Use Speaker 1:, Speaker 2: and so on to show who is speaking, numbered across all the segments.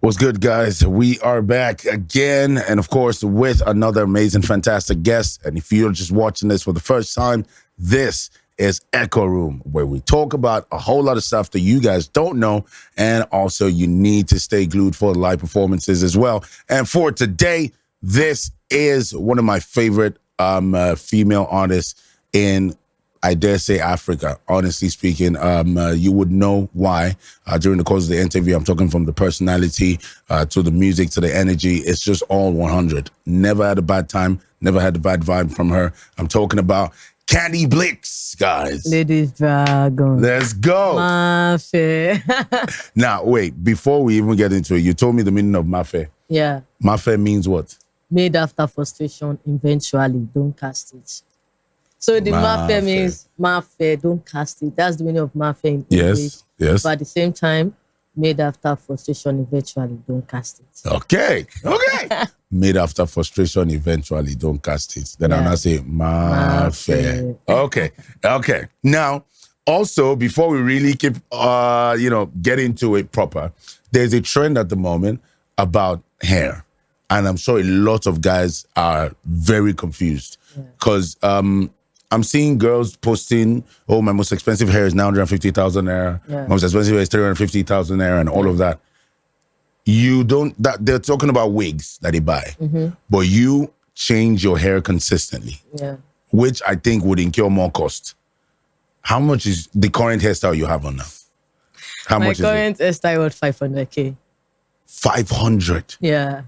Speaker 1: What's good, guys? We are back again, and of course, with another amazing, fantastic guest. And if you're just watching this for the first time, this is Echoo Room, where we talk about a whole lot of stuff that you guys don't know, and also you need to stay glued for the live performances as well. And for today, this is one of my favorite female artists in, I dare say, Africa. Honestly speaking, you would know why during the course of the interview. I'm talking from the personality to the music to the energy. It's just all 100. Never had a bad time. Never had a bad vibe from her. I'm talking about Candy Bleakz, guys.
Speaker 2: Ladies Dragon.
Speaker 1: Let's go.
Speaker 2: Mafe.
Speaker 1: Now, wait. Before we even get into it, you told me the meaning of Mafe.
Speaker 2: Yeah.
Speaker 1: Mafe means what?
Speaker 2: Made after frustration, eventually, don't cast it. So the Mafe means Mafe, don't cast it. That's the meaning of Mafe in English.
Speaker 1: Yes.
Speaker 2: But at the same time, made after frustration, eventually, don't cast it.
Speaker 1: Okay. Made after frustration, eventually, don't cast it. Then I'll not say Mafe. Okay. Now, also, before we really keep, get into it proper, there's a trend at the moment about hair. And I'm sure a lot of guys are very confused because I'm seeing girls posting, oh, my most expensive hair is 950,000 naira. My most expensive hair is 350,000 naira and all of that. They're talking about wigs that they buy, but you change your hair consistently, which I think would incur more cost. How much is the current hairstyle you have on now? How much is it?
Speaker 2: My current hairstyle was 500K.
Speaker 1: 500?
Speaker 2: Yeah.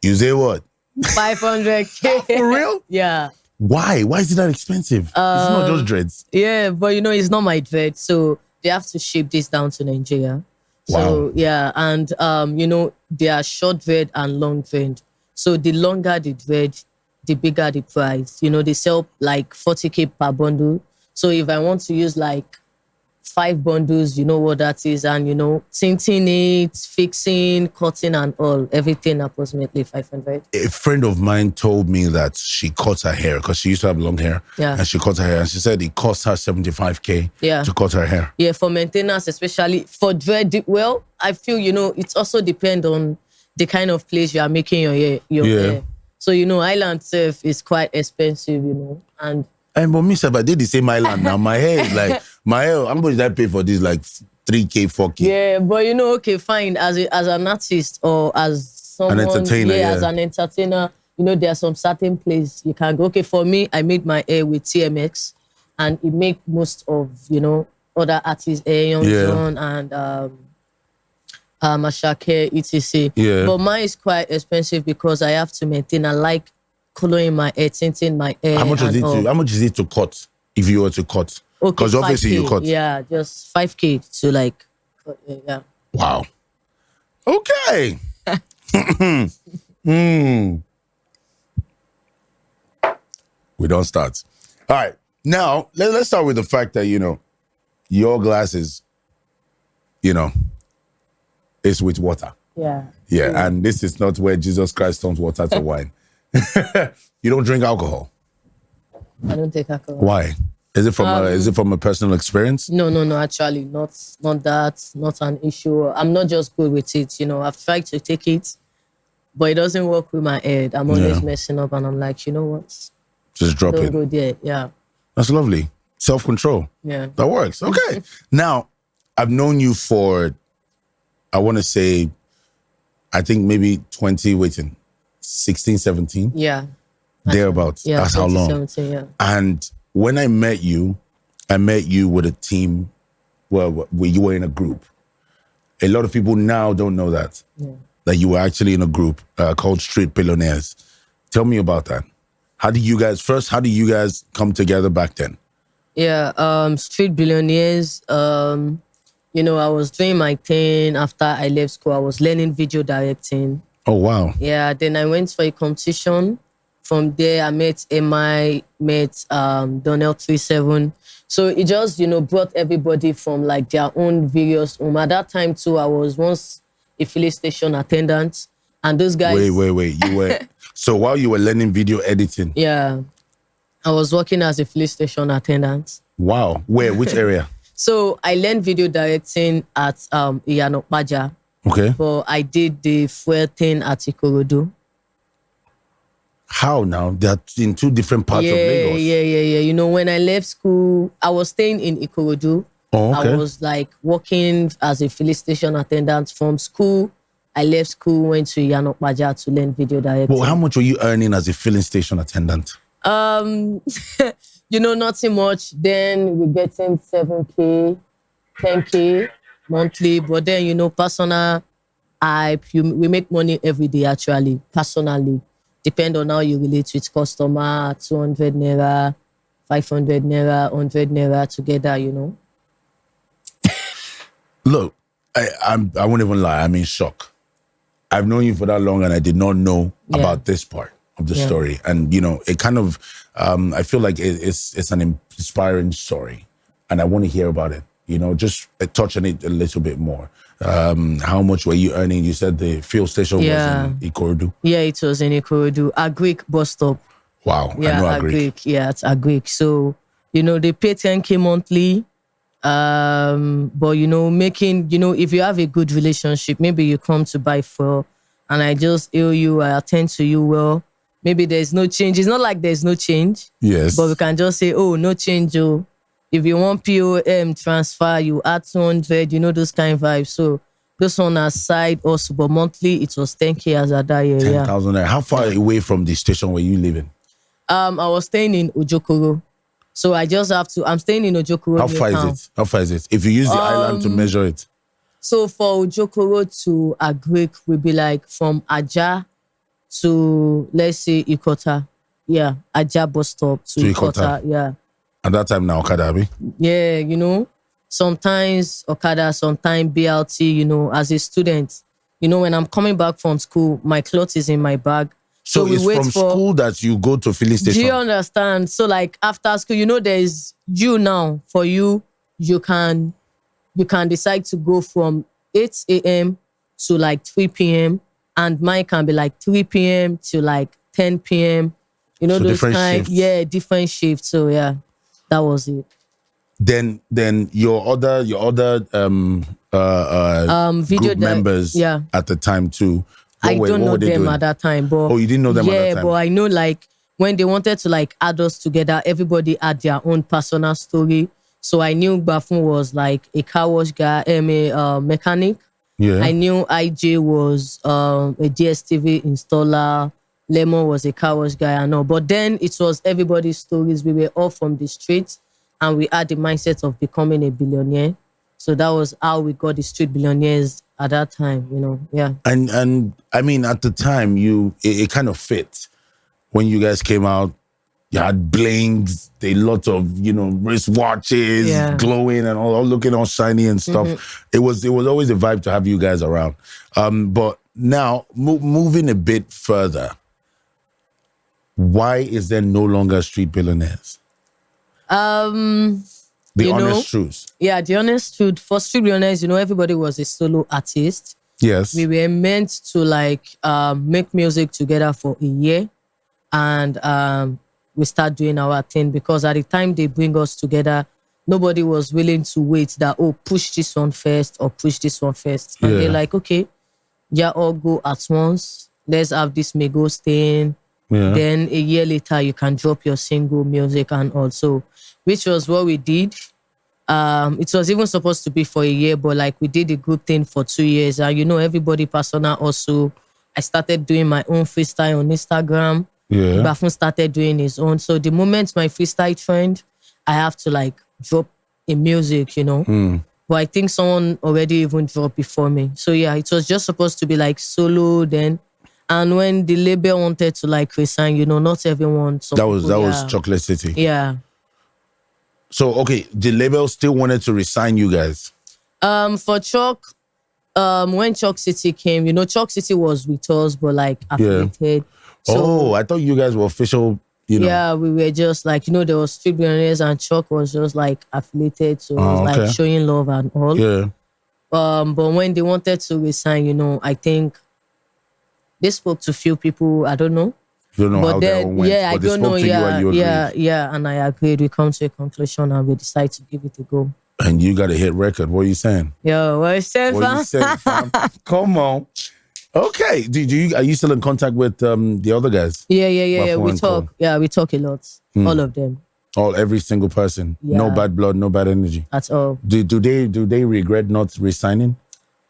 Speaker 1: You say what?
Speaker 2: 500K.
Speaker 1: For real?
Speaker 2: Yeah.
Speaker 1: Why? Why is it that expensive? It's not just dreads.
Speaker 2: Yeah, but it's not my dread. So they have to ship this down to Nigeria. So,
Speaker 1: Wow.
Speaker 2: and, they are short dread and long dread. So the longer the dread, the bigger the price. They sell like 40K per bundle. So if I want to use like 5 bundles, you know what that is, and tinting it, fixing, cutting, and all, everything approximately 500.
Speaker 1: A friend of mine told me that she cut her hair because she used to have long hair.
Speaker 2: Yeah.
Speaker 1: And she cut her hair, and she said it cost her 75K to cut her hair.
Speaker 2: Yeah, for maintenance, especially for dread. Well, I feel it also depends on the kind of place you are making your hair. So island surf is quite expensive, and
Speaker 1: but me, I did the same island now. My hair is like, how much did I pay for this? Like 3K, 4K.
Speaker 2: Yeah, but okay, fine. As an artist or as someone,
Speaker 1: an entertainer,
Speaker 2: as an entertainer, there are some certain place you can go. Okay, for me, I made my hair with TMX, and it make most of other artists, Young John and Ashake, etc.
Speaker 1: Yeah.
Speaker 2: But mine is quite expensive because I have to maintain. I like coloring my hair, tinting my hair.
Speaker 1: How much is it to cut if you were to cut?
Speaker 2: Okay,
Speaker 1: because obviously
Speaker 2: 5K,
Speaker 1: you cut.
Speaker 2: Yeah, just 5K to like, yeah.
Speaker 1: Wow. Okay. We don't start. All right. Now, let's start with the fact that, your glass is, it's with water.
Speaker 2: Yeah.
Speaker 1: Yeah, and this is not where Jesus Christ turns water to wine. You don't drink alcohol.
Speaker 2: I don't take alcohol.
Speaker 1: Why? Is it from a personal experience?
Speaker 2: No. Actually, not that. Not an issue. I'm not just good with it. I've tried to take it, but it doesn't work with my head. I'm always messing up, and I'm like, you know what?
Speaker 1: Just drop
Speaker 2: Don't
Speaker 1: it.
Speaker 2: go there. Yeah.
Speaker 1: That's lovely. Self-control.
Speaker 2: Yeah.
Speaker 1: That works. Okay. Now, I've known you for, I want to say, I think maybe 16, 17.
Speaker 2: Yeah.
Speaker 1: Thereabouts.
Speaker 2: Yeah.
Speaker 1: That's how long.
Speaker 2: 2017, yeah.
Speaker 1: And when I met you with a team where you were in a group. A lot of people now don't know that.
Speaker 2: Yeah.
Speaker 1: That you were actually in a group called Street Billionaires. Tell me about that. How did you guys come together back then?
Speaker 2: Yeah, Street Billionaires, I was doing my thing after I left school. I was learning video directing.
Speaker 1: Oh, wow.
Speaker 2: Yeah, then I went for a competition. From there, I met MI, Donnell 37. So it just, brought everybody from like their own various home. At that time too, I was once a filling station attendant. And those guys...
Speaker 1: Wait. You were... So while you were learning video editing...
Speaker 2: Yeah. I was working as a filling station attendant.
Speaker 1: Wow. Where? Which area?
Speaker 2: So I learned video directing at Iyanokpaja.
Speaker 1: Okay.
Speaker 2: but I did the fuel thing at Ikorodu.
Speaker 1: How now? They're in two different parts
Speaker 2: Yeah,
Speaker 1: of Lagos.
Speaker 2: yeah. You know, when I left school, I was staying in Ikorodu.
Speaker 1: Oh, okay.
Speaker 2: I was like working as a filling station attendant from school. I left school, went to Yanokbaja to learn video directing.
Speaker 1: Well, how much were you earning as a filling station attendant?
Speaker 2: You know, nothing much. Then we're getting 7K, 10K monthly. But then, you know, personal, we make money every day actually, personally. Depend on how you relate with customer, 200 naira, 500 naira, 100 naira together, you know.
Speaker 1: Look, I won't even lie. I'm in shock. I've known you for that long and I did not know about this part of the story. And, you know, it kind of, I feel like it's an inspiring story and I want to hear about it. You know, just touch on it a little bit more. How much were you earning? You said the fuel station was in Ikorodu.
Speaker 2: Yeah, it was in Ikorodu. Agric bus stop.
Speaker 1: Wow.
Speaker 2: Yeah,
Speaker 1: I know Agric.
Speaker 2: Yeah, it's Agric. So, you know, they pay 10K monthly. But you know, if you have a good relationship, maybe you come to buy fuel and I just hail you, I attend to you well. Maybe there's no change. It's not like there's no change.
Speaker 1: Yes.
Speaker 2: But we can just say, oh, no change, oh. If you want POM transfer, you add 200, you know, those kind of vibes. So this one aside also, but monthly it was 10K as at that year.
Speaker 1: 10,000. How far away from the station were you living?
Speaker 2: I was staying in Ojokoro. So I just have to, I'm staying in Ojokoro.
Speaker 1: How far is it? If you use the island to measure it.
Speaker 2: So for Ojokoro to Agric will be like from Aja to, let's say, Ikota. Yeah, Aja bus stop to Ikota. Yeah.
Speaker 1: At that time now, Okada, abi?
Speaker 2: Yeah, you know, sometimes Okada, sometimes BLT, you know, as a student, you know, when I'm coming back from school, my clothes is in my bag.
Speaker 1: So we it's wait from school that you go to filling station?
Speaker 2: Do you understand? So like after school, you know, there's you now. For you, you can decide to go from 8 a.m. to like 3 p.m. And mine can be like 3 p.m. to like 10 p.m. You know, so those kind, shifts. Different shifts. So yeah, that was it.
Speaker 1: Then your other video group members at the time too.
Speaker 2: I don't know them at that time, but
Speaker 1: you didn't know them at that time.
Speaker 2: Yeah, but I know like when they wanted to like add us together, everybody had their own personal story. So I knew Bafun was like a car wash guy, a mechanic.
Speaker 1: Yeah.
Speaker 2: I knew IJ was a DSTV installer. Lemon was a car wash guy. I know, but then it was everybody's stories. We were all from the streets, and we had the mindset of becoming a billionaire. So that was how we got the street billionaires at that time, you know, yeah.
Speaker 1: And I mean, at the time, it kind of fit. When you guys came out, you had blings, a lot of, you know, wristwatches, glowing and all looking all shiny and stuff. Mm-hmm. It was always a vibe to have you guys around. But now, moving a bit further, why is there no longer street billionaires? The honest truth.
Speaker 2: Yeah, the honest truth. For street billionaires, you know, everybody was a solo artist.
Speaker 1: Yes.
Speaker 2: We were meant to like make music together for a year. And we start doing our thing because at the time they bring us together, nobody was willing to wait that, push this one first or push this one first. And they're like, okay, all go at once. Let's have this Migos thing. Yeah. Then a year later, you can drop your single music and also, which was what we did. It was even supposed to be for a year, but like we did the group thing for 2 years. And you know, everybody persona also. I started doing my own freestyle on Instagram.
Speaker 1: Yeah.
Speaker 2: Bafun started doing his own. So the moment my freestyle trend, I have to like drop a music, you know. But I think someone already even dropped before me. So yeah, it was just supposed to be like solo then. And when the label wanted to like resign, you know, not everyone.
Speaker 1: That was Chocolate City.
Speaker 2: Yeah.
Speaker 1: So okay, the label still wanted to resign you guys.
Speaker 2: For Chalk, when Chalk City came, you know, Chalk City was with us, but like affiliated.
Speaker 1: So, I thought you guys were official. You know.
Speaker 2: Yeah, we were just like, you know, there was Street Billionaires and Chalk was just like affiliated, so it was like showing love and all.
Speaker 1: Yeah.
Speaker 2: But when they wanted to resign, you know, I think they spoke to few people. I don't know.
Speaker 1: You don't know
Speaker 2: but
Speaker 1: how
Speaker 2: then,
Speaker 1: that went.
Speaker 2: Yeah,
Speaker 1: but
Speaker 2: I don't know.
Speaker 1: Yeah,
Speaker 2: and I agreed. We come to a conclusion and we decided to give it a go.
Speaker 1: And you got a hit record. What are you saying?
Speaker 2: Yo, what is that,
Speaker 1: What are you saying, fam? Come on. Okay. Are you still in contact with the other guys?
Speaker 2: Yeah. We
Speaker 1: and
Speaker 2: talk.
Speaker 1: Co?
Speaker 2: Yeah, we talk a lot. All of them.
Speaker 1: Every single person. No
Speaker 2: Yeah.
Speaker 1: bad blood, no bad energy.
Speaker 2: At all.
Speaker 1: Do they regret not resigning?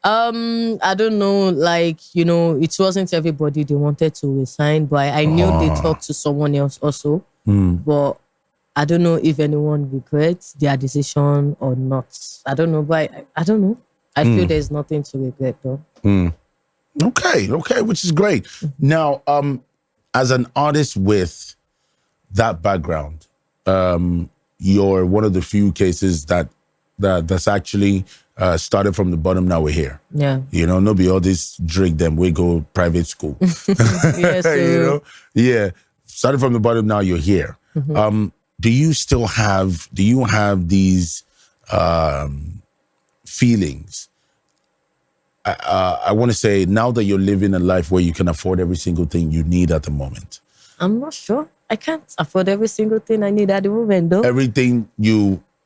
Speaker 2: I don't know. Like, it wasn't everybody they wanted to resign, but I knew they talked to someone else also. But I don't know if anyone regrets their decision or not. I don't know, but I don't know. I feel there's nothing to regret though.
Speaker 1: Okay, which is great. Now, as an artist with that background, you're one of the few cases that's actually started from the bottom. Now we're here.
Speaker 2: Yeah.
Speaker 1: No be all this drink them. We go private school.
Speaker 2: Yeah, so,
Speaker 1: Yeah. Started from the bottom. Now you're here. Do you have these feelings? I want to say now that you're living a life where you can afford every single thing you need at the moment.
Speaker 2: I'm not sure. I can't afford every single thing I need at the moment though.
Speaker 1: Everything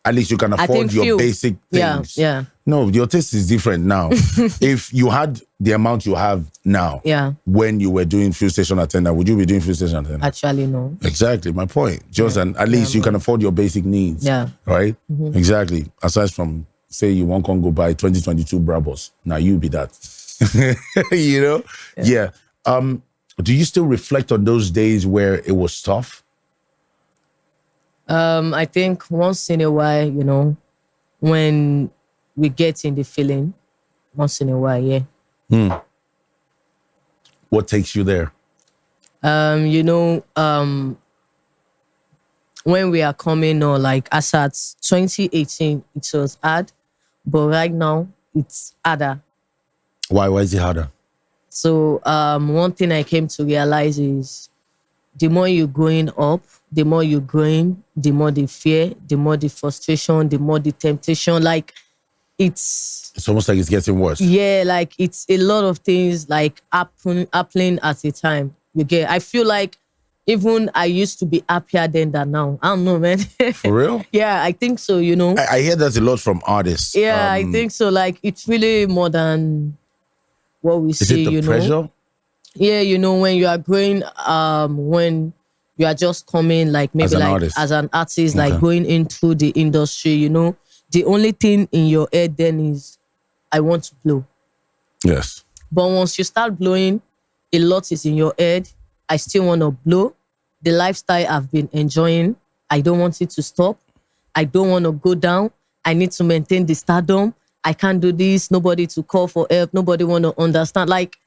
Speaker 1: at least you can afford your basic things.
Speaker 2: Yeah.
Speaker 1: No, your taste is different now. If you had the amount you have now, when you were doing fuel station attendant, would you be doing fuel station attendant?
Speaker 2: Actually, no.
Speaker 1: Exactly, my point. At least you can afford your basic needs.
Speaker 2: Yeah.
Speaker 1: Right? Exactly. Aside from, say, you want to go buy 2022 Brabus. Now you be that. Yeah. Do you still reflect on those days where it was tough?
Speaker 2: I think once in a while, when we get in the feeling, once in a while, yeah.
Speaker 1: What takes you there?
Speaker 2: When we are coming or like as at 2018, it was hard, but right now it's harder.
Speaker 1: Why is it harder?
Speaker 2: So one thing I came to realize is the more you're growing up, the more you're growing, the more the fear, the more the frustration, the more the temptation. Like it's
Speaker 1: almost like it's getting worse.
Speaker 2: Yeah, like it's a lot of things like happening at a time. I feel like even I used to be happier than that now. I don't know, man.
Speaker 1: For real?
Speaker 2: Yeah, I think so,
Speaker 1: I hear that a lot from artists.
Speaker 2: Yeah, I think so. Like it's really more than what we see,
Speaker 1: Is it the pressure?
Speaker 2: Yeah, when you are growing, when you are just coming, like maybe as an artist, like going into the industry, the only thing in your head then is, I want to blow.
Speaker 1: Yes.
Speaker 2: But once you start blowing, a lot is in your head. I still want to blow. The lifestyle I've been enjoying, I don't want it to stop. I don't want to go down. I need to maintain the stardom. I can't do this. Nobody to call for help. Nobody want to understand. Like,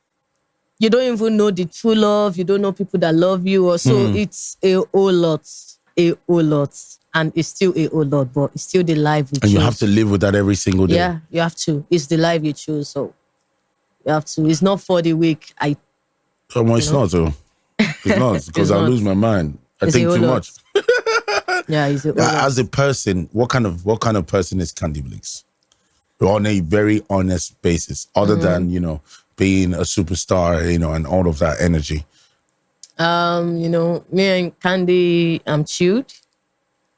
Speaker 2: you don't even know the true love. You don't know people that love you. Or so it's a whole lot. And it's still a whole lot, but it's still the life you choose.
Speaker 1: And you have to live with that every single day.
Speaker 2: Yeah, you have to. It's the life you choose, so you have to. It's not for the weak.
Speaker 1: It's not, though. It's not, because I'll lose my mind. I think too much.
Speaker 2: Yeah, he's
Speaker 1: as a person, what kind of person is Candy Bleakz? On a very honest basis, other than, being a superstar, and all of that energy.
Speaker 2: Me and Candy, I'm chilled.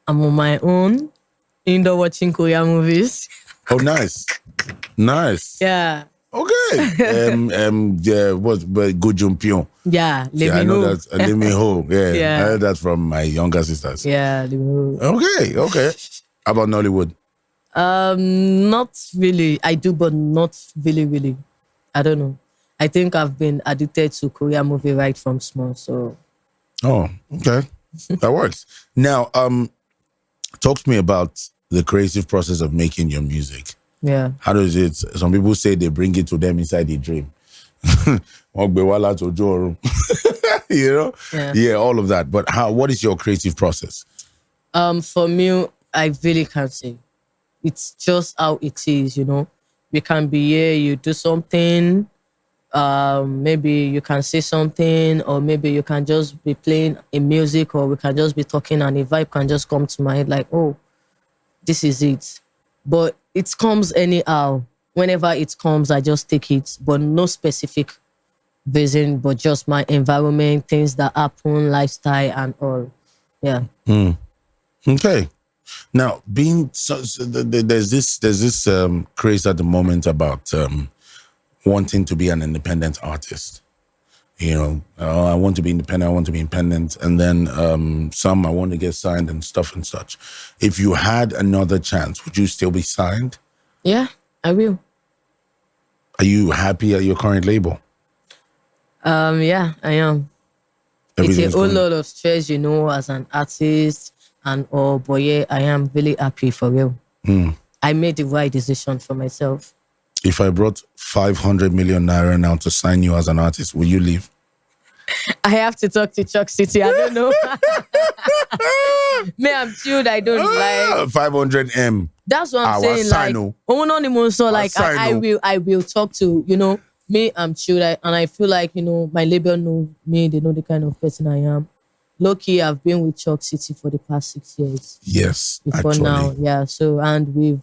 Speaker 2: I'm on my own, indoor watching Korean movies.
Speaker 1: Oh, nice.
Speaker 2: Yeah.
Speaker 1: Okay. What Good Jumpion.
Speaker 2: Yeah,
Speaker 1: I know that. Let me hold. Yeah. I heard that from my younger sisters.
Speaker 2: Yeah,
Speaker 1: Okay. How about Nollywood?
Speaker 2: Not really. I do, but not really. I don't know. I think I've been addicted to Korean movie right from small. So.
Speaker 1: Oh, okay. That works. Now, talk to me about the creative process of making your music.
Speaker 2: Yeah.
Speaker 1: How does it? Some people say they bring it to them inside the dream. Yeah, all of that. But what is your creative process?
Speaker 2: For me, I really can't say. It's just how it is, We can be here, you do something, maybe you can say something, or maybe you can just be playing a music, or we can just be talking and a vibe can just come to my head like, oh, this is it. But it comes anyhow. Whenever it comes, I just take it, but no specific reason, but just my environment, things that happen, lifestyle and all. Yeah.
Speaker 1: Okay. Now, being there's this craze at the moment about wanting to be an independent artist. I want to be independent. I want to be independent, and then some I want to get signed and stuff and such. If you had another chance, would you still be signed?
Speaker 2: Yeah, I will.
Speaker 1: Are you happy at your current label?
Speaker 2: Yeah, I am. It's a whole lot of stress, as an artist and all, but yeah, I am really happy for real. I made the right decision for myself.
Speaker 1: If I brought 500 million naira now to sign you as an artist, will you leave?
Speaker 2: I have to talk to Chuck City. I don't know. Me, I'm chilled. I don't like
Speaker 1: 500 M.
Speaker 2: That's what I'm saying. I will talk to me. I'm chilled, and I feel like my label know me. They know the kind of person I am. Low key, I've been with Chuck City for the past 6 years.
Speaker 1: Yes,
Speaker 2: before
Speaker 1: actually.
Speaker 2: Now, yeah. So, and we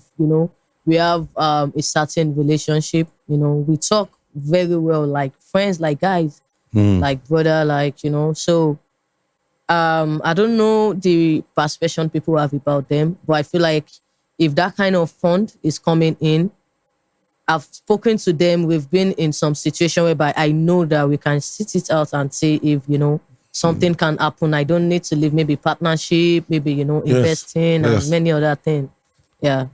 Speaker 2: have a certain relationship. We talk very well, like friends, like guys, like brother, So, I don't know the perception people have about them, but I feel like if that kind of fund is coming in, I've spoken to them. We've been in some situation whereby I know that we can sit it out and say if something can happen. I don't need to leave. Maybe partnership, maybe investing and many other things. Yeah.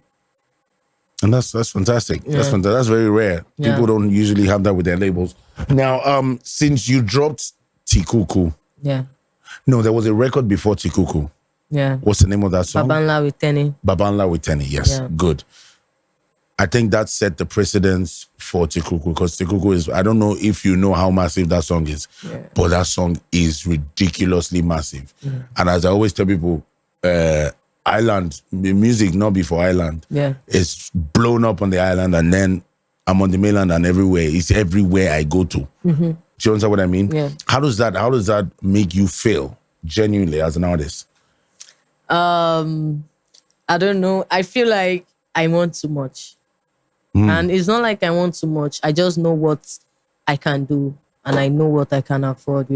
Speaker 1: And that's fantastic. Yeah. That's fantastic. That's very rare. Yeah. People don't usually have that with their labels. Now, since you dropped Tiku.
Speaker 2: Yeah.
Speaker 1: No, there was a record before Tiku.
Speaker 2: Yeah.
Speaker 1: What's the name of that song?
Speaker 2: Babanla with Tenny.
Speaker 1: Babanla with Tenny, yes. Yeah. Good. I think that set the precedence for Tiku, because Tiku is, I don't know if you know how massive that song is, but that song is ridiculously massive. Yeah. And as I always tell people, island, the music not before island.
Speaker 2: Yeah.
Speaker 1: It's blown up on the island, and then I'm on the mainland and everywhere. It's everywhere I go to.
Speaker 2: Mm-hmm.
Speaker 1: Do you understand what I mean?
Speaker 2: Yeah.
Speaker 1: How does that make you feel genuinely as an artist?
Speaker 2: I don't know. I feel like I want too much. And it's not like I want too much. I just know what I can do, and I know what I can afford,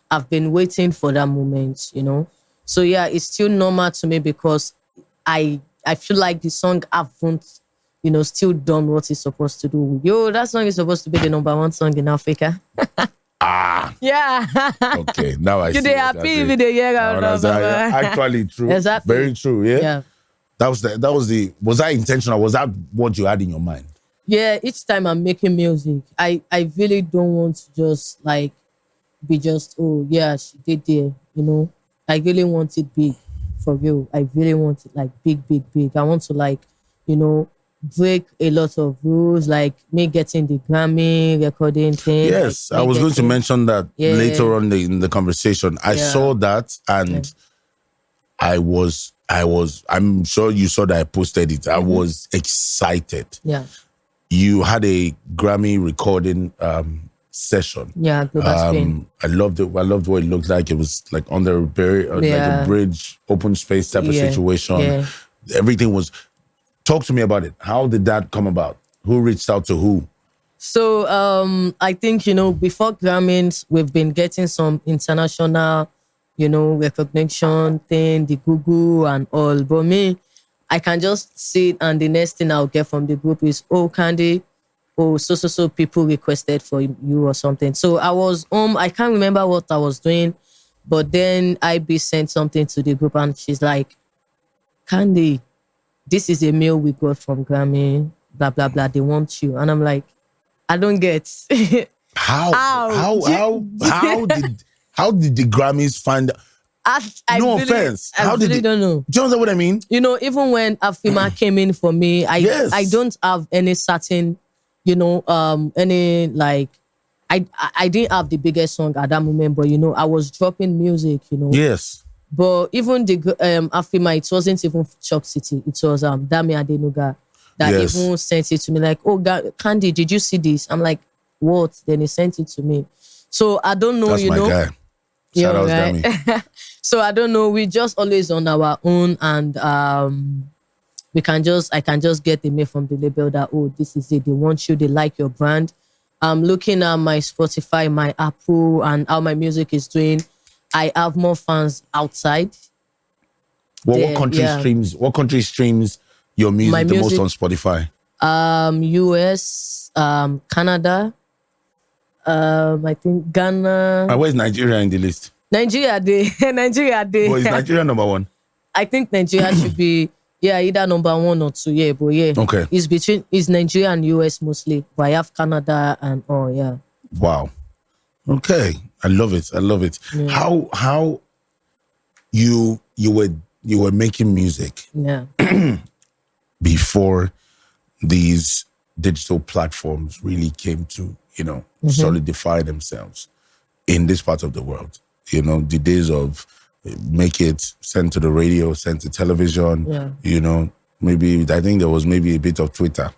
Speaker 2: I've been waiting for that moment, So yeah, it's still normal to me because I feel like the song haven't, still done what it's supposed to do. That song is supposed to be the number 1 song in Africa. Yeah.
Speaker 1: Okay, now I see.
Speaker 2: You're happy with the year.
Speaker 1: Actually true.
Speaker 2: Exactly.
Speaker 1: Very true, yeah?
Speaker 2: Yeah.
Speaker 1: Was that intentional? Was that what you had in your mind?
Speaker 2: Yeah, each time I'm making music, I really don't want to just be just, oh yeah, she did there, I really want it big, for real. I really want it big. I want to break a lot of rules, like me getting the Grammy recording thing.
Speaker 1: Yes, I was going to mention that later on in the conversation. I saw that, and I'm sure you saw that I posted it. I was excited.
Speaker 2: Yeah.
Speaker 1: You had a Grammy recording session.
Speaker 2: Yeah, Spain.
Speaker 1: I loved it. I loved what it looked like. It was like under a bridge, open space type of situation.
Speaker 2: Yeah.
Speaker 1: Everything was. Talk to me about it. How did that come about? Who reached out to who?
Speaker 2: So I think before Grammys, we've been getting some international recognition thing, the Cuckoo and all. But me, I can just see it, and the next thing I'll get from the group is, oh, Candy, oh, so people requested for you or something. So I was I can't remember what I was doing, but then IB sent something to the group, and she's like, Candy, this is a mail we got from Grammy, blah, blah, blah. They want you. And I'm like, I don't get.
Speaker 1: How did the Grammys find? No offense.
Speaker 2: I really don't know.
Speaker 1: Do you understand what I mean?
Speaker 2: Even when Afima came in for me, I don't have any certain, I didn't have the biggest song at that moment, but I was dropping music,
Speaker 1: Yes.
Speaker 2: But even the Afima, it wasn't even Chuck City. It was Dami Adenuga that even sent it to me. Like, oh God, Candy, did you see this? I'm like, what? Then he sent it to me. So I don't know.
Speaker 1: That's my guy. Shout out
Speaker 2: right?
Speaker 1: Dami.
Speaker 2: So I don't know. We just always on our own, and I can just get the mail from the label that, oh, this is it. They want you. They like your brand. I'm looking at my Spotify, my Apple, and how my music is doing. I have more fans outside.
Speaker 1: What country streams? What country streams your music
Speaker 2: My
Speaker 1: the most
Speaker 2: music-
Speaker 1: on Spotify?
Speaker 2: US, Canada, I think Ghana.
Speaker 1: And where's Nigeria in the list?
Speaker 2: Nigeria Day. Nigeria Day.
Speaker 1: Well, is Nigeria number one?
Speaker 2: I think Nigeria should be either number 1 or 2. Yeah, but yeah.
Speaker 1: Okay.
Speaker 2: It's Nigeria and US mostly. But I have Canada and yeah.
Speaker 1: Wow. Okay. I love it. Yeah. How you were making music
Speaker 2: Yeah.
Speaker 1: before these digital platforms really came to, solidify themselves in this part of the world. The days of make it, send to the radio, send to television, maybe, I think there was maybe a bit of Twitter,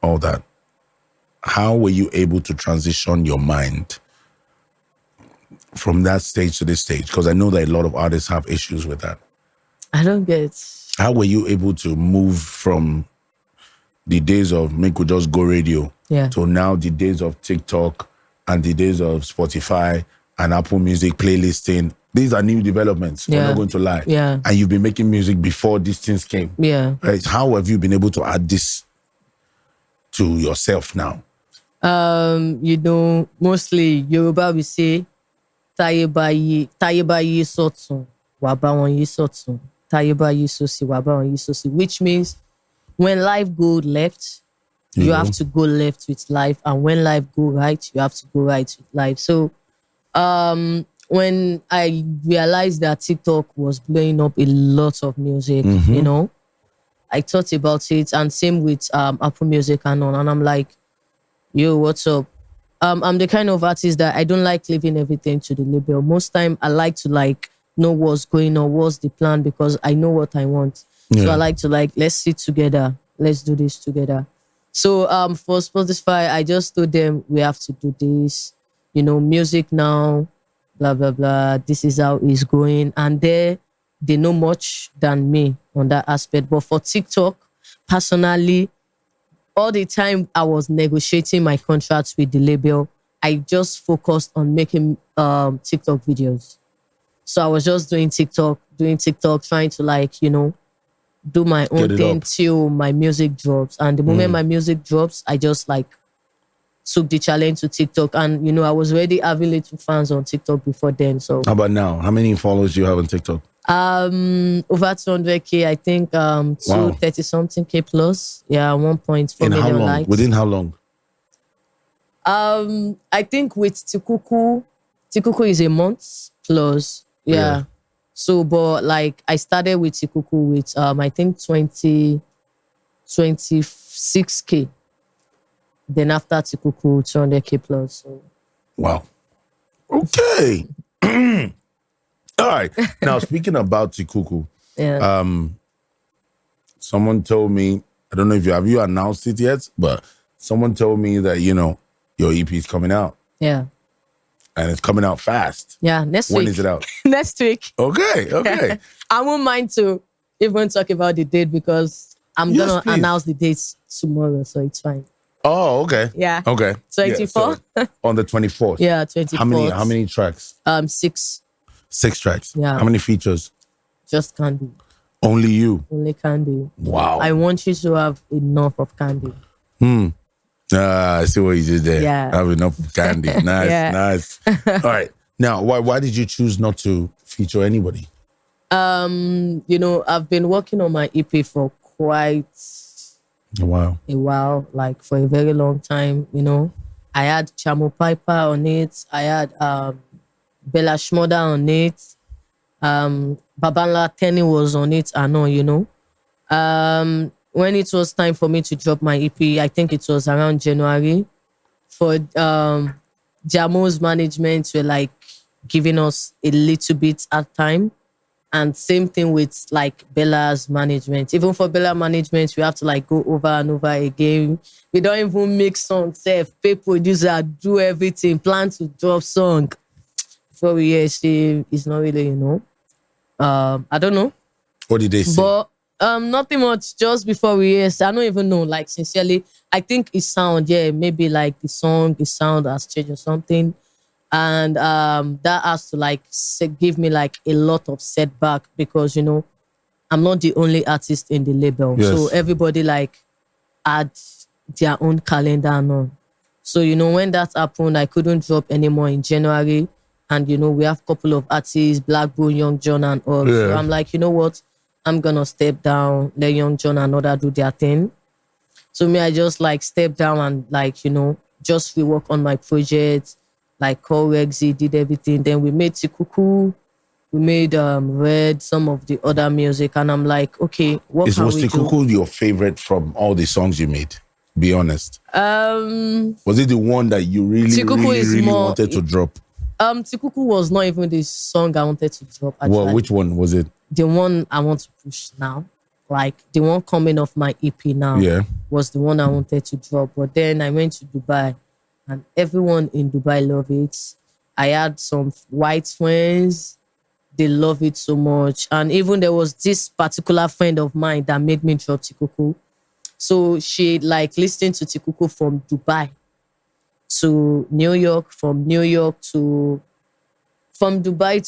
Speaker 1: all that. How were you able to transition your mind from that stage to this stage? Because I know that a lot of artists have issues with that.
Speaker 2: I don't get.
Speaker 1: How were you able to move from the days of make we just go radio to now the days of TikTok and the days of Spotify and Apple Music playlisting? These are new developments. We're not going to lie.
Speaker 2: Yeah.
Speaker 1: And you've been making music before these things came.
Speaker 2: Yeah.
Speaker 1: Right? How have you been able to add this to yourself now?
Speaker 2: Mostly Yoruba we say Táyé bá yí sọ́tún, wá bá wọn yí sọ́tún. Táyé bá yí sósì, wá bá wọn yí sósì. Which means when life go left, you have to go left with life, and when life go right, you have to go right with life. So, when I realized that TikTok was blowing up a lot of music, I thought about it, and same with Apple Music and on, and I'm like, yo, what's up? I'm the kind of artist that I don't like leaving everything to the label. Most time I like to know what's going on, what's the plan, because I know what I want. So I like to let's sit together, let's do this together. So for Spotify, I just told them we have to do this, music now, blah blah blah. This is how it's going, and they know much than me on that aspect. But for TikTok, personally, all the time I was negotiating my contracts with the label, I just focused on making TikTok videos. So I was just doing TikTok, trying to do my own thing till my music drops. And the moment my music drops, I just took the challenge to TikTok. And I was already having little fans on TikTok before then. So
Speaker 1: how about now? How many followers do you have on TikTok?
Speaker 2: Over 200K, I think 230 something K plus. Yeah, 1.4 million likes.
Speaker 1: Within how long?
Speaker 2: I think with Tiku is a month plus. Yeah. So, but I started with Tiku with I think 26K. Then after Tiku, 200K plus. So.
Speaker 1: Wow. Okay. All right. Now, speaking about Cuckoo, someone told me, I don't know if you announced it yet, but someone told me that, your EP is coming out.
Speaker 2: Yeah.
Speaker 1: And it's coming out fast.
Speaker 2: Yeah, next week.
Speaker 1: When is it out?
Speaker 2: Next week.
Speaker 1: Okay.
Speaker 2: I won't mind to even talk about the date because I'm going to announce the dates tomorrow, so it's fine.
Speaker 1: Oh, okay.
Speaker 2: Yeah.
Speaker 1: Okay.
Speaker 2: 24th.
Speaker 1: So on the 24th.
Speaker 2: Yeah, 24th.
Speaker 1: How many tracks?
Speaker 2: 6.
Speaker 1: 6 tracks.
Speaker 2: Yeah.
Speaker 1: How many features?
Speaker 2: Just Candy.
Speaker 1: Only you?
Speaker 2: Only Candy.
Speaker 1: Wow.
Speaker 2: I want you to have enough of Candy.
Speaker 1: I see what you did there.
Speaker 2: Yeah.
Speaker 1: Have enough of Candy. Nice, nice. All right. Now, why did you choose not to feature anybody?
Speaker 2: I've been working on my EP for quite a while, for a very long time. I had Chamo Piper on it. I had Bella Shmoda on it. Babanla Tenny was on it. I know, when it was time for me to drop my EP, I think it was around January, for Jamo's management were giving us a little bit at time. And same thing with Bella's management. Even for Bella management, we have to go over and over again. We don't even make songs, pay producer, do everything, plan to drop song. Before we hear, it's not really, I don't know.
Speaker 1: What did they say?
Speaker 2: But nothing much. Just before we hear, I don't even know. Sincerely, I think it sound, maybe the sound has changed or something. And that has to like give me like a lot of setback because, I'm not the only artist in the label.
Speaker 1: Yes.
Speaker 2: So everybody like had their own calendar and all. So, when that happened, I couldn't drop anymore in January. And, we have a couple of artists, Black Bull, Young John and all.
Speaker 1: Yeah.
Speaker 2: So I'm like, you know what? I'm going to step down, let Young John and other do their thing. So me, I just like step down and like, just rework on my project. Like call Rexy, did everything. Then we made Cuckoo. We made Red, some of the other music. And I'm like, okay, what can we do?
Speaker 1: Was Cuckoo your favorite from all the songs you made? Be honest. Was it the one that you really wanted to drop?
Speaker 2: Tiku was not even the song I wanted to drop. Actually.
Speaker 1: Well, which one was it?
Speaker 2: The one I want to push now. Like the one coming off my EP now was the one I wanted to drop. But then I went to Dubai and everyone in Dubai love it. I had some white friends. They love it so much. And even there was this particular friend of mine that made me drop Tiku. So she like listened to Tiku from Dubai to New York, from Dubai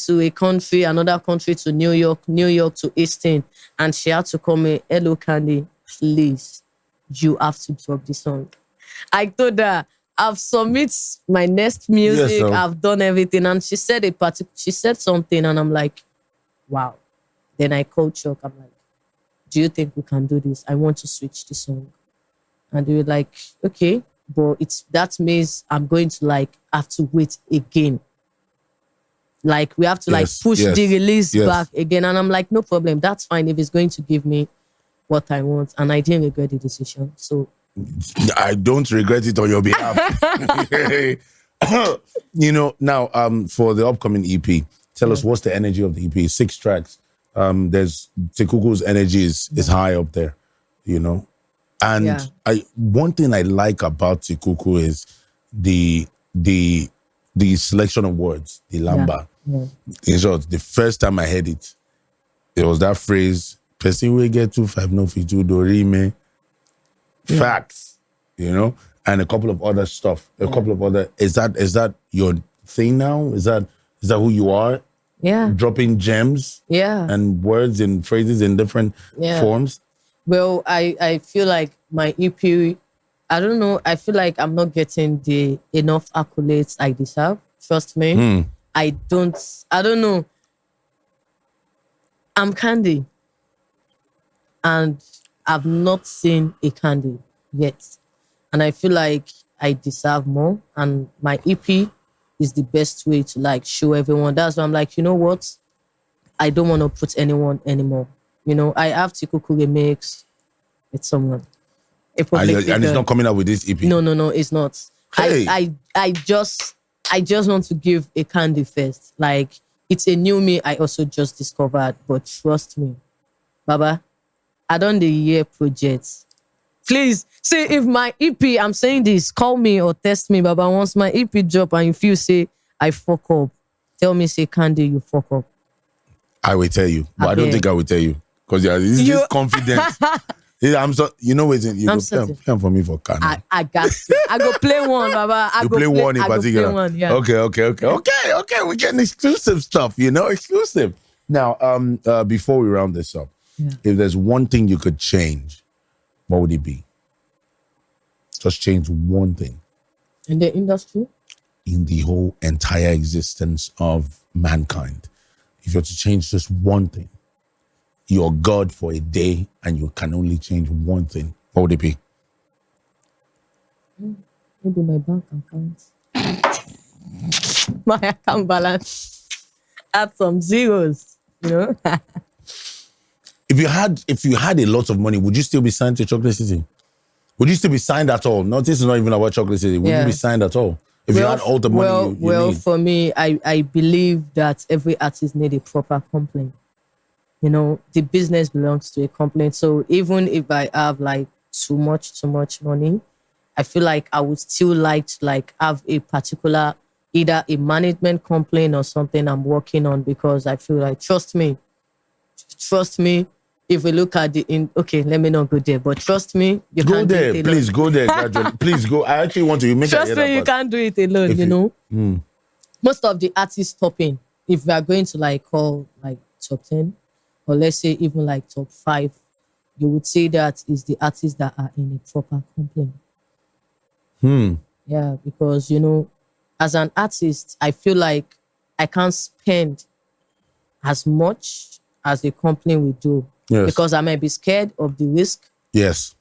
Speaker 2: to a country, another country to New York to Easton. And she had to call me, hello, Candy, please, you have to drop this song. I told her, I've submitted my next music,
Speaker 1: Yes,
Speaker 2: I've done everything. And she said something and I'm like, wow. Then I called Chuck, I'm like, do you think we can do this? I want to switch the song. And they were like, okay, but that means I'm going to like have to wait again. Like we have to push the release back again. And I'm like, no problem. That's fine if it's going to give me what I want. And I didn't regret the decision. So
Speaker 1: I don't regret it on your behalf. Now for the upcoming EP, tell us what's the energy of the EP? 6 tracks. There's Tikuku's energy is high up there, And one thing I like about Tikuku is the selection of words, the lamba.
Speaker 2: Yeah.
Speaker 1: In short, the first time I heard it, there was that phrase, person will get 2-5 no fit do rime. Facts, and a couple of other stuff. A couple of other is that your thing now? Is that who you are?
Speaker 2: Yeah.
Speaker 1: Dropping gems and words and phrases in different forms.
Speaker 2: Well, I feel like my EP, I don't know, I feel like I'm not getting the enough accolades I deserve. Trust me. I don't know. I'm Candy. And I've not seen a Candy yet. And I feel like I deserve more. And my EP is the best way to like show everyone. That's why I'm like, you know what? I don't want to put anyone anymore. I have Tiku remix with someone.
Speaker 1: And it's not coming out with this EP?
Speaker 2: No, it's not.
Speaker 1: Hey.
Speaker 2: I just want to give a Candy first. Like, it's a new me I also just discovered. But trust me, Baba, I done the year project. Please, say if my EP, I'm saying this, call me or text me, Baba. Once my EP drop and if you say I fuck up, tell me, say, Candy, you fuck up.
Speaker 1: I will tell you. But I don't think I will tell you. Because this confidence. I'm so, waiting. You go play for me for Candy.
Speaker 2: I got you. I go play one, Baba.
Speaker 1: You play one in particular.
Speaker 2: One, yeah.
Speaker 1: Okay. We're getting exclusive stuff, exclusive. Now, before we round this up, if there's one thing you could change, what would it be? Just change one thing.
Speaker 2: In the industry?
Speaker 1: In the whole entire existence of mankind. If you're to change just one thing, you're God for a day and you can only change one thing, what would it be?
Speaker 2: Maybe my bank account. My account balance. Add some zeros,
Speaker 1: If you had a lot of money, would you still be signed to Chocolate City? Would you still be signed at all? No, this is not even about Chocolate City. Would you be signed at all? If you had all the money you need?
Speaker 2: For me, I believe that every artist needs a proper complaint. The business belongs to a company. So even if I have like too much money, I feel like I would still like to have a particular, either a management complaint or something I'm working on, because I feel like, trust me, if we look at okay, let me not go there, but trust me, you
Speaker 1: go
Speaker 2: can't
Speaker 1: there.
Speaker 2: do it
Speaker 1: Please go there gradually. Please go. I actually want to make
Speaker 2: trust me, you can't do it alone, most of the artists topping, if we are going to like call like top 10, or let's say even like top 5, you would say that is the artists that are in a proper complaint. Yeah, because as an artist, I feel like I can't spend as much as the company will do.
Speaker 1: Yes.
Speaker 2: Because I might be scared of the risk.
Speaker 1: Yes.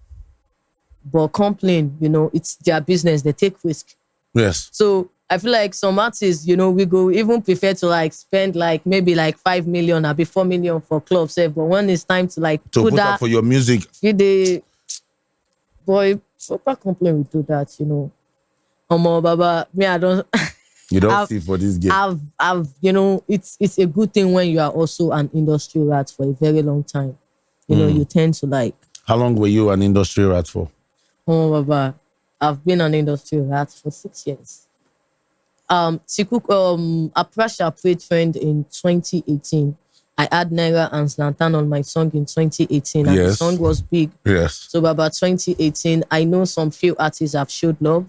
Speaker 2: But complain, it's their business. They take risk.
Speaker 1: Yes.
Speaker 2: So I feel like some artists, we even prefer to like spend like maybe like 5 million or 4 million for clubs. But when it's time to like
Speaker 1: to put
Speaker 2: that
Speaker 1: up for your music,
Speaker 2: boy, proper complain will do that. Baba, me, I don't.
Speaker 1: You don't see for this game.
Speaker 2: It's a good thing when you are also an industry rat for a very long time. You tend to like.
Speaker 1: How long were you an industry rat for?
Speaker 2: Baba, I've been an industry rat for 6 years. Tiku, Aprasha played Trend in 2018. I had Naira and Slantan on my song in 2018, and the song was big.
Speaker 1: Yes.
Speaker 2: So about 2018, I know some few artists have showed love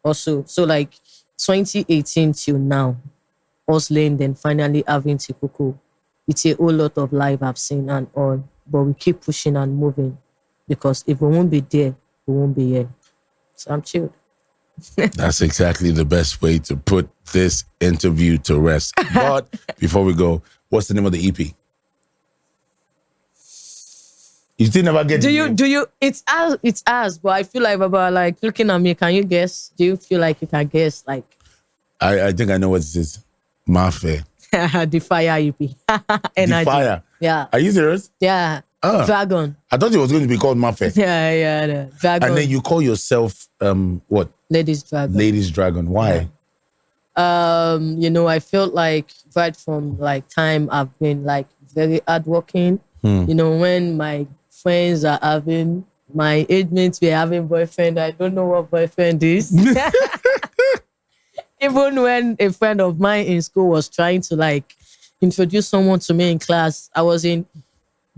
Speaker 2: also. So like 2018 till now, hustling, then finally having Cuckoo. It's a whole lot of life I've seen and all, but we keep pushing and moving because if we won't be there, we won't be here. So I'm chilled.
Speaker 1: That's exactly the best way to put this interview to rest. But before we go, what's the name of the EP? You still never get.
Speaker 2: Do you? It's as, but I feel like Baba, like looking at me. Can you guess? Do you feel like you can guess? Like,
Speaker 1: I think I know what this is. Mafia.
Speaker 2: The Fire EP. Energy.
Speaker 1: The Fire.
Speaker 2: Yeah.
Speaker 1: Are you serious?
Speaker 2: Yeah. Dragon.
Speaker 1: I thought it was going to be called Mafia.
Speaker 2: Yeah. Dragon.
Speaker 1: And then you call yourself what?
Speaker 2: Ladies Dragon.
Speaker 1: Ladies Dragon. Why?
Speaker 2: Yeah. I felt like right from like time I've been like very hardworking. When my friends are having, my age mates were having boyfriend. I don't know what boyfriend is. Even when a friend of mine in school was trying to like introduce someone to me in class, I was in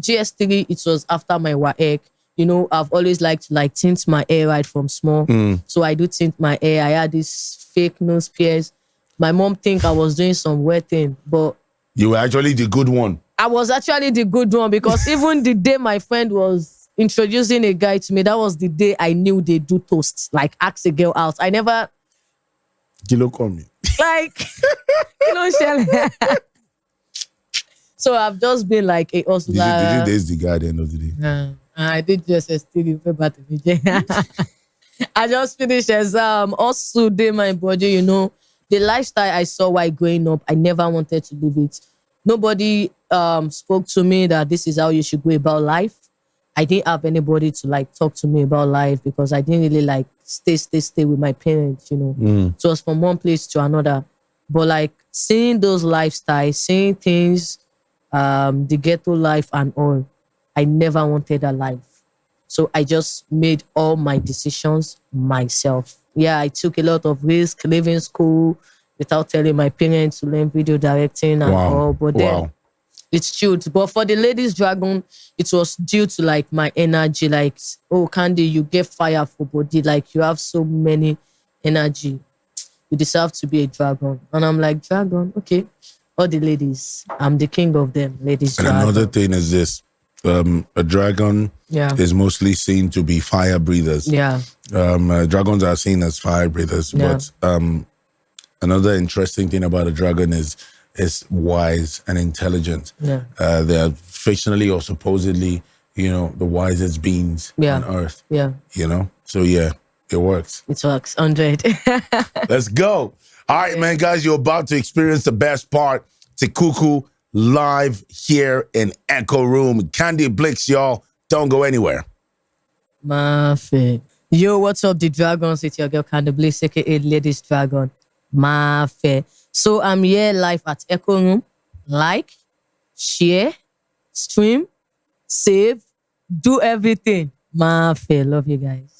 Speaker 2: GS3. It was after my WAEC. I've always liked to like tint my hair right from small. So I do tint my hair. I had this fake nose pierce. My mom think I was doing some weird thing, but
Speaker 1: you were actually the good one.
Speaker 2: I was actually the good one because even the day my friend was introducing a guy to me, that was the day I knew they do toast, like ask a girl out. I never...
Speaker 1: Kilo call me.
Speaker 2: Like, so I've just been like a hustler.
Speaker 1: Did you daze the guy at the end of the day?
Speaker 2: I did just still I just finished exam. Also did my body, the lifestyle I saw while growing up, I never wanted to live it. Nobody spoke to me that this is how you should go about life. I didn't have anybody to like talk to me about life because I didn't really like stay with my parents, So it was from one place to another. But like seeing those lifestyles, seeing things, the ghetto life and all, I never wanted that life. So I just made all my decisions myself. Yeah, I took a lot of risk leaving school without telling my parents to learn video directing and all. But then it's chilled. But for the Ladies Dragon, it was due to like my energy. Like, oh, Candy, you get fire for body. Like, you have so many energy. You deserve to be a dragon. And I'm like, dragon? Okay. All the ladies. I'm the king of them. Ladies Dragon.
Speaker 1: And another thing is this. A dragon is mostly seen to be fire breathers.
Speaker 2: Yeah.
Speaker 1: Dragons are seen as fire breathers.
Speaker 2: Yeah.
Speaker 1: But another interesting thing about a dragon is wise and intelligent.
Speaker 2: Yeah.
Speaker 1: They are fictionally or supposedly, the wisest beings on earth.
Speaker 2: Yeah.
Speaker 1: So yeah, it works.
Speaker 2: It works. 100.
Speaker 1: Let's go. All right, man, guys, you're about to experience the best part. Cuckoo live here in Echoo Room. Candy Bleakz, y'all. Don't go anywhere.
Speaker 2: Mafe. Yo, what's up, the Dragons? It's your girl Candy Bleakz, aka Ladies Dragon. Mafe. So I'm here live at Echoo Room. Like, share, stream, save, do everything. Mafe. Love you guys.